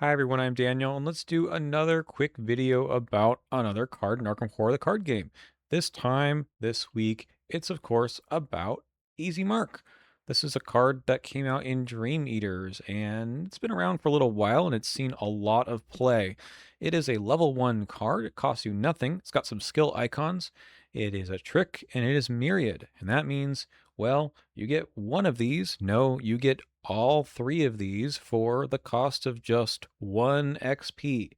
Hi everyone, I'm Daniel, and let's do another quick video about another card in Arkham Horror, the card game. This time, this week, it's of course about Easy Mark. This is a card that came out in Dream Eaters, and it's been around for a little while, and it's seen a lot of play. It is a level 1 card, it costs you nothing, it's got some skill icons, it is a trick, and it is myriad, and that means, well, you get one of these. No, you get all three of these for the cost of just 1 XP.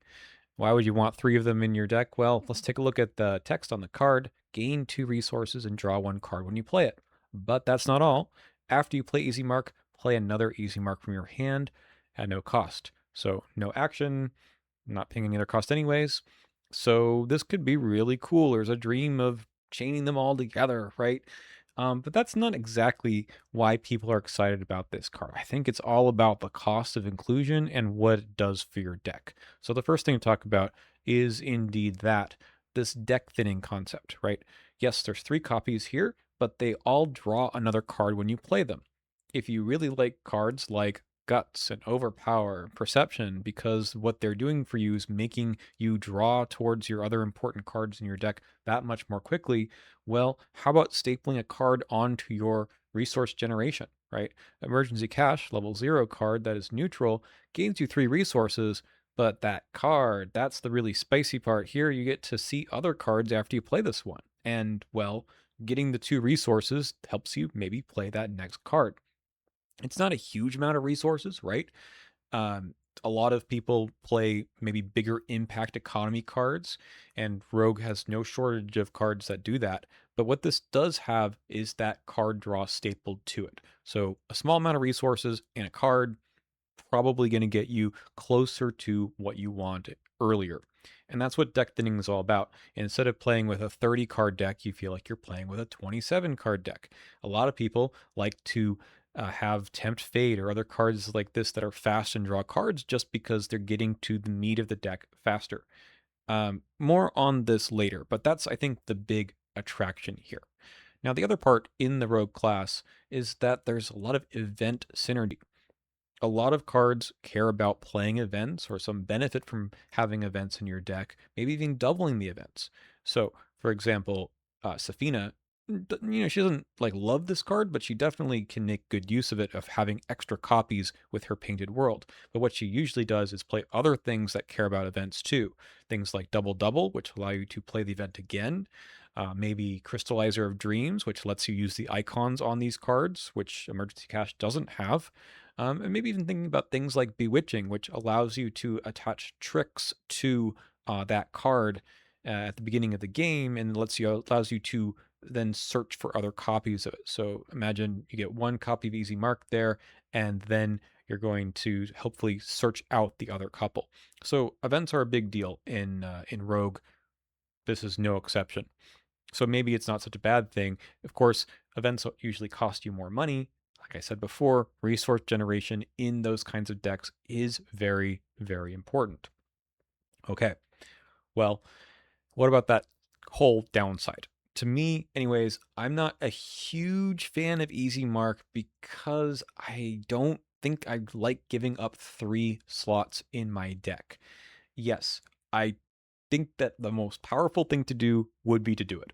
Why would you want three of them in your deck? Well, let's take a look at the text on the card. Gain 2 resources and draw 1 card when you play it. But that's not all. After you play Easy Mark, play another Easy Mark from your hand at no cost. So no action, not paying any other cost anyways. So this could be really cool. There's a dream of chaining them all together, right? But that's not exactly why people are excited about this card. I think it's all about the cost of inclusion and what it does for your deck. So the first thing to talk about is indeed that this deck thinning concept, right? Yes, there's 3 copies here, but they all draw another card when you play them. If you really like cards like Guts and Overpower and Perception, because what they're doing for you is making you draw towards your other important cards in your deck that much more quickly, well, how about stapling a card onto your resource generation, right? Emergency Cash, level 0 card that is neutral, gains you 3 resources, but that card, that's the really spicy part. Here you get to see other cards after you play this one. And, well, getting the 2 resources helps you maybe play that next card. It's not a huge amount of resources, right? A lot of people play maybe bigger impact economy cards, and Rogue has no shortage of cards that do that. But what this does have is that card draw stapled to it. So a small amount of resources and a card probably going to get you closer to what you want earlier. And that's what deck thinning is all about. Instead of playing with a 30 card deck, you feel like you're playing with a 27 card deck. A lot of people like to have Tempt Fate or other cards like this that are fast and draw cards just because they're getting to the meat of the deck faster. More on this later, but that's, I think, the big attraction here. Now, the other part in the Rogue class is that there's a lot of event synergy. A lot of cards care about playing events or some benefit from having events in your deck, maybe even doubling the events. So, for example, Safina, she doesn't like love this card, but she definitely can make good use of it, of having extra copies with her painted world. But what she usually does is play other things that care about events too. Things like Double Double, which allow you to play the event again. Maybe Crystallizer of Dreams, which lets you use the icons on these cards, which Emergency Cash doesn't have. And maybe even thinking about things like Bewitching, which allows you to attach tricks to that card at the beginning of the game, and allows you to then search for other copies of it. So imagine you get one copy of Easy Mark there, and then you're going to hopefully search out the other couple. So events are a big deal in Rogue. This is no exception. So maybe it's not such a bad thing. Of course, events usually cost you more money. Like I said before, resource generation in those kinds of decks is very, very important. Okay, well, what about that whole downside? To me, anyways, I'm not a huge fan of Easy Mark because I don't think I like giving up 3 slots in my deck. Yes, I think that the most powerful thing to do would be to do it.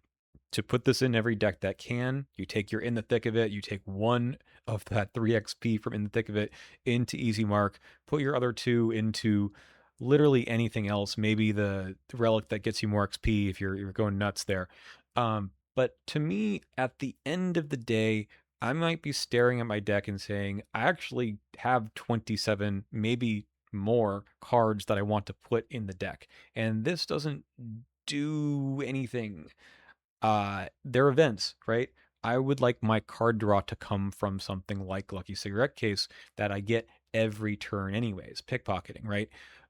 To put this in every deck that can, you take your In the Thick of It, you take 1 of that 3 XP from In the Thick of It into Easy Mark, put your other 2 into literally anything else, maybe the relic that gets you more XP if you're going nuts there. But to me, at the end of the day, I might be staring at my deck and saying, I actually have 27, maybe more cards that I want to put in the deck. And this doesn't do anything. They're events, right? I would like my card draw to come from something like Lucky Cigarette Case that I get every turn anyways, pickpocketing, right?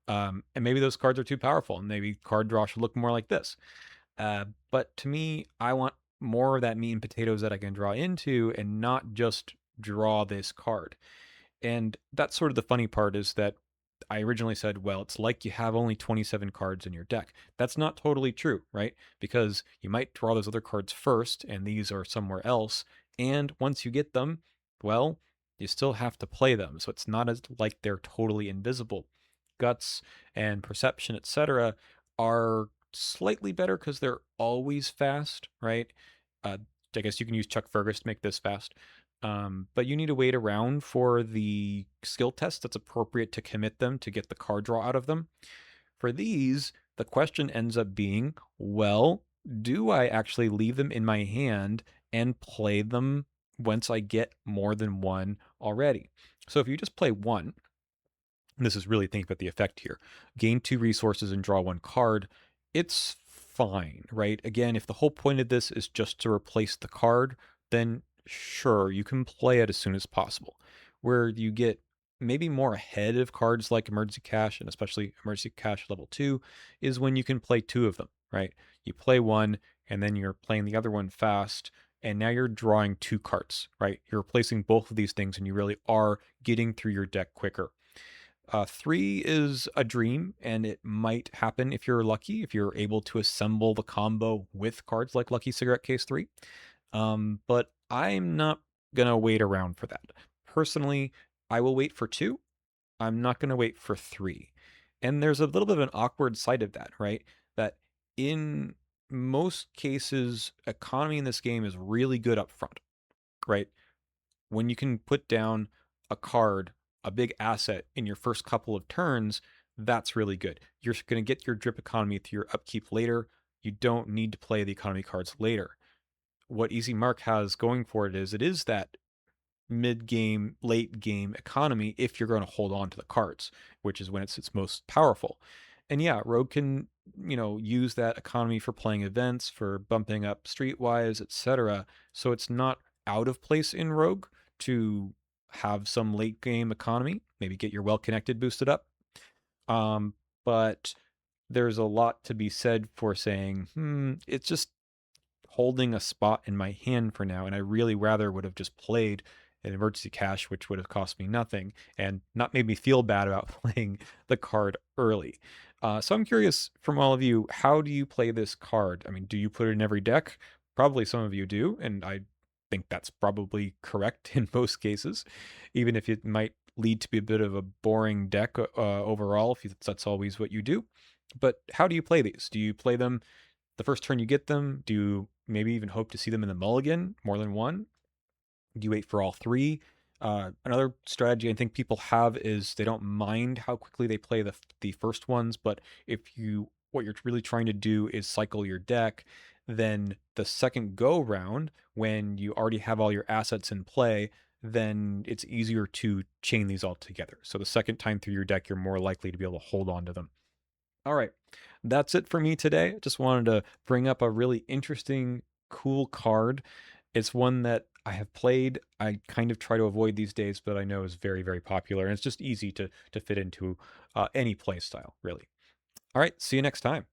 And maybe those cards are too powerful, and maybe card draw should look more like this. But to me, I want more of that meat and potatoes that I can draw into and not just draw this card. And that's sort of the funny part, is that I originally said, well, it's like you have only 27 cards in your deck. That's not totally true, right? Because you might draw those other cards first, and these are somewhere else. And once you get them, well, you still have to play them. So it's not as like they're totally invisible. guts and perception, etc., are slightly better because they're always fast, right? Uh, I guess you can use Chuck Fergus to make this fast. But you need to wait around for the skill test that's appropriate to commit them to get the card draw out of them. For these, the question ends up being, well, do I actually leave them in my hand and play them once I get more than one already? So if you just play one, and this is really thinking about the effect here, gain 2 resources and draw 1 card, it's fine, right? Again, if the whole point of this is just to replace the card, then sure, you can play it as soon as possible. Where you get maybe more ahead of cards like Emergency Cash, and especially Emergency Cash level 2, is when you can play 2 of them, right? You play one, and then you're playing the other one fast, and now you're drawing 2 cards, right? You're replacing both of these things, and you really are getting through your deck quicker. 3 is a dream, and it might happen if you're lucky, if you're able to assemble the combo with cards like Lucky Cigarette Case 3. But I'm not going to wait around for that. Personally, I will wait for 2. I'm not going to wait for 3. And there's a little bit of an awkward side of that, right? That in most cases, economy in this game is really good up front, right? When you can put down a card, a big asset in your first couple of turns, that's really good. You're going to get your drip economy through your upkeep later. You don't need to play the economy cards later. What Easy Mark has going for it is that mid game, late game economy if you're going to hold on to the cards, which is when it's its most powerful. And yeah, Rogue can, use that economy for playing events, for bumping up streetwise, etc. So it's not out of place in Rogue to have some late game economy, maybe get your well connected boosted up. But there's a lot to be said for saying, it's just holding a spot in my hand for now, and I really rather would have just played an emergency cash, which would have cost me nothing and not made me feel bad about playing the card early. So I'm curious from all of you, how do you play this card? I mean, do you put it in every deck? Probably some of you do, and I think that's probably correct in most cases, even if it might lead to be a bit of a boring deck overall, if that's always what you do. But how do you play these? Do you play them the first turn you get them? Do you maybe even hope to see them in the mulligan, more than one? Do you wait for all 3? Another strategy I think people have is they don't mind how quickly they play the first ones, but if you what you're really trying to do is cycle your deck, then the second go round, when you already have all your assets in play, then it's easier to chain these all together. So the second time through your deck, you're more likely to be able to hold on to them. All right. That's it for me today. Just wanted to bring up a really interesting, cool card. It's one that I have played. I kind of try to avoid these days, but I know is very, very popular. And it's just easy to fit into any play style, really. All right. See you next time.